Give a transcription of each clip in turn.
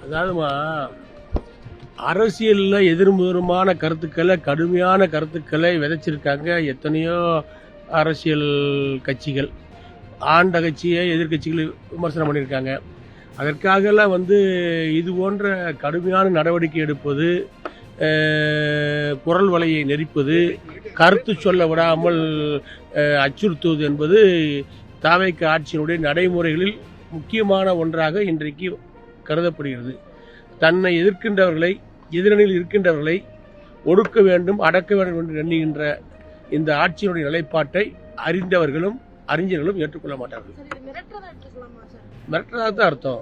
அதாவதுமா அரசியலில் எதிர்முதலுமான கருத்துக்களை கடுமையான கருத்துக்களை விதைச்சிருக்காங்க எத்தனையோ அரசியல் கட்சிகள். ஆண்ட கட்சியை எதிர்கட்சிகள் விமர்சனம் பண்ணியிருக்காங்க. அதற்காகலாம் இது போன்ற கடுமையான நடவடிக்கை எடுப்பது, குரல் வலையை நெரிப்பது, கருத்து சொல்ல விடாமல் அச்சுறுத்துவது என்பது தாவேக்கா ஆட்சியினுடைய நடைமுறைகளில் முக்கியமான ஒன்றாக இன்றைக்கு கருதப்படுகிறது. தன்னை எதிர்க்கின்றவர்களை, எதிரணியில் இருக்கின்றவர்களை ஒடுக்க வேண்டும், அடக்க வேண்டும் என்று எண்ணுகின்ற இந்த ஆட்சியினுடைய நிலைப்பாட்டை அறிந்தவர்களும் அறிஞர்களும் ஏற்றுக்கொள்ள மாட்டார்கள். மிரட்டுறதா தான் அர்த்தம்.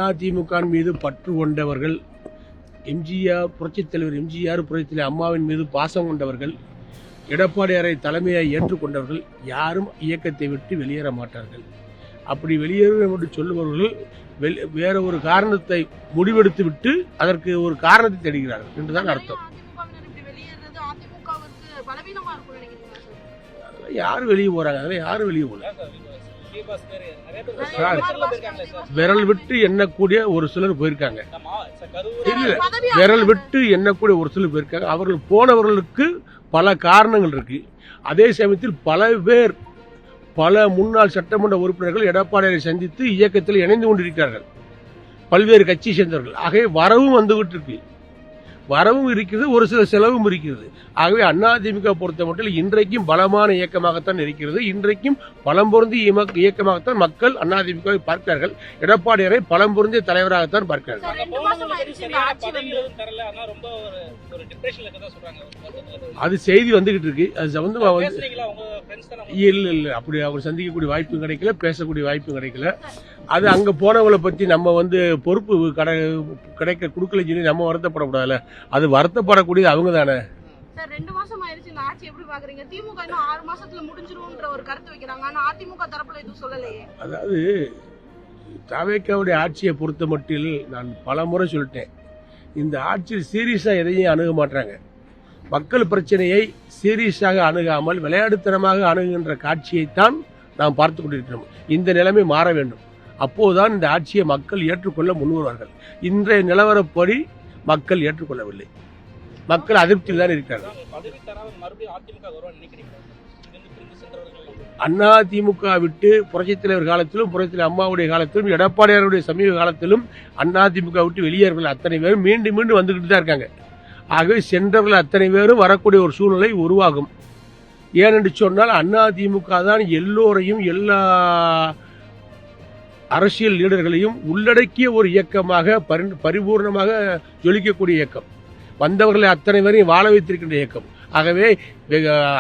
அதிமுக மீது பற்று கொண்டவர்கள், எம்ஜிஆர், புரட்சித் தலைவர் எம்ஜிஆர், புரட்சித் தலைவர் அம்மாவின் மீது பாசம் கொண்டவர்கள், எடப்பாடியாரை தலைமையை ஏற்றுக்கொண்டவர்கள் யாரும் இயக்கத்தை விட்டு வெளியேற மாட்டார்கள். அப்படி வெளியேறும் என்று சொல்லுபவர்கள் வேற ஒரு காரணத்தை முடிவெடுத்து விட்டு அதற்கு ஒரு காரணத்தை தேடுகிறார்கள் என்றுதான் அர்த்தம். யாரு வெளியே போறாங்க? அதெல்லாம் யாரும் வெளியே போல. விரல் விட்டு எண்ணக்கூடிய ஒரு சிலர் போயிருக்காங்க. இல்ல, விரல் விட்டு எண்ணக்கூடிய ஒரு சிலர் போயிருக்காங்க. அவர்கள் போனவர்களுக்கு பல காரணங்கள் இருக்கு. அதே சமயத்தில் பல முன்னாள் சட்டமன்ற உறுப்பினர்கள் எடப்பாடியை சந்தித்து இயக்கத்தில் இணைந்து கொண்டிருக்கிறார்கள். பல்வேறு கட்சியை சேர்ந்தவர்கள். ஆகவே வரவும் வந்துகிட்டு இருக்கு. வரவும் இருக்கிறது, ஒரு சில செலவும் இருக்கிறது. ஆகவே அதிமுக பொறுத்த மட்டும் இன்றைக்கும் பலமான இயக்கமாகத்தான் இருக்கிறது. இன்றைக்கும் பலம் பொருந்திய இயக்கமாகத்தான் மக்கள் அதிமுகவை பார்க்கிறார்கள். எடப்பாடியாரை பலம் பொருந்திய தலைவராகத்தான் பார்க்கிறார்கள். அது செய்தி வந்துகிட்டு இருக்கு. அது சம்பந்தமா இல்ல அப்படி அவர் சந்திக்கக்கூடிய வாய்ப்பும் கிடைக்கல, பேசக்கூடிய வாய்ப்பும் கிடைக்கல. அது அங்க போனவங்களை பத்தி நம்ம பொறுப்பு கிடைக்க கொடுக்கல சொல்லி நம்ம வருத்தப்படக்கூடாதுல்ல. அது வருத்தப்படக்கூடியது அவங்க தானே. 2 மாசம் ஆயிருச்சு இந்த ஆட்சி, எப்படி பாக்குறீங்க? திமுக இன்னும் 6 மாசத்துல முடிஞ்சிரும்ன்ற ஒரு கருத்து வைக்கிறாங்க. ஆனா அதிமுக தரப்புல எதுவும் சொல்லலையே. அதாவது தாவேக்காவுடைய ஆட்சியை பொறுத்த மட்டில் நான் பல முறை சொல்லிட்டேன், இந்த ஆட்சியில் சீரியஸா எதையும் அணுக மாட்டாங்க. மக்கள் பிரச்சனையை சீரியஸாக அணுகாமல் விளையாட்டுத்தனமாக அணுகுகின்ற காட்சியைத்தான் நாம் பார்த்து கொண்டிருக்கிறோம். இந்த நிலைமை மாற வேண்டும். அப்போதுதான் இந்த ஆட்சியை மக்கள் ஏற்றுக்கொள்ள முன்வருவார்கள். இன்றைய நிலவரப்படி மக்கள் ஏற்றுக்கொள்ளவில்லை. மக்கள் அதிருப்தியில் தான் இருக்கிறார்கள். அதிமுக விட்டு புரட்சித் தலைவர் காலத்திலும், புரட்சித் தலைவர் அம்மாவுடைய காலத்திலும், எடப்பாடியாருடைய சமீப காலத்திலும் அதிமுக விட்டு வெளியேறவர்கள் அத்தனை பேரும் மீண்டும் மீண்டும் வந்துகிட்டு தான் இருக்காங்க. ஆகவே சென்றவர்கள் அத்தனை பேரும் வரக்கூடிய ஒரு சூழ்நிலை உருவாகும். ஏனென்று சொன்னால் அதிமுக தான் எல்லோரையும், எல்லா அரசியல் லீடர்களையும் உள்ளடக்கிய ஒரு இயக்கமாக பரிபூர்ணமாக ஜொலிக்கக்கூடிய இயக்கம். வந்தவர்களை அத்தனை பேரையும் வாழ வைத்திருக்கின்ற இயக்கம். ஆகவே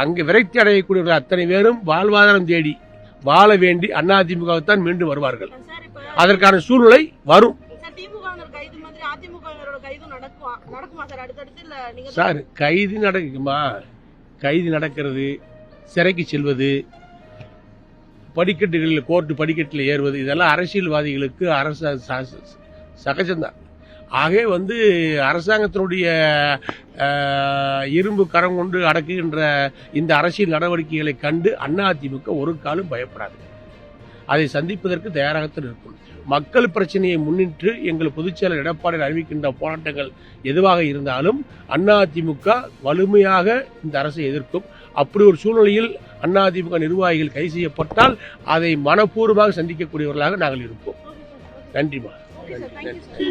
அங்கு விரக்தி அடையக்கூடியவர்கள் அத்தனை பேரும் வாழ்வாதாரம் தேடி வாழ வேண்டி அதிமுகத்தான் மீண்டும் வருவார்கள். அதற்கான சூழ்நிலை வரும். சார், கைது நடக்குமா? கைது நடக்கிறது, சிறைக்கு செல்வது, படிக்கட்டுகளில், கோர்ட்டு படிக்கட்டில் ஏறுவது, இதெல்லாம் அரசியல்வாதிகளுக்கு சகஜம்தான். ஆகவே அரசாங்கத்தினுடைய இரும்பு கரம் கொண்டு அடக்குகின்ற இந்த அரசியல் நடவடிக்கைகளை கண்டு அதிமுக ஒரு காலம் பயப்படாது. அதை சந்திப்பதற்கு தயாராகத்தான் இருக்கும். மக்கள் பிரச்சனையை முன்னிட்டு எங்கள் பொதுச்செயலர் எடப்பாடி அறிவிக்கின்ற போராட்டங்கள் எதுவாக இருந்தாலும் அதிமுக வலிமையாக இந்த அரசை எதிர்க்கும். அப்படி ஒரு சூழ்நிலையில் அதிமுக நிர்வாகிகள் கைது செய்யப்பட்டால் அதை மனப்பூர்வமாக சந்திக்கக்கூடியவர்களாக நாங்கள் இருப்போம். நன்றிமா. நன்றி.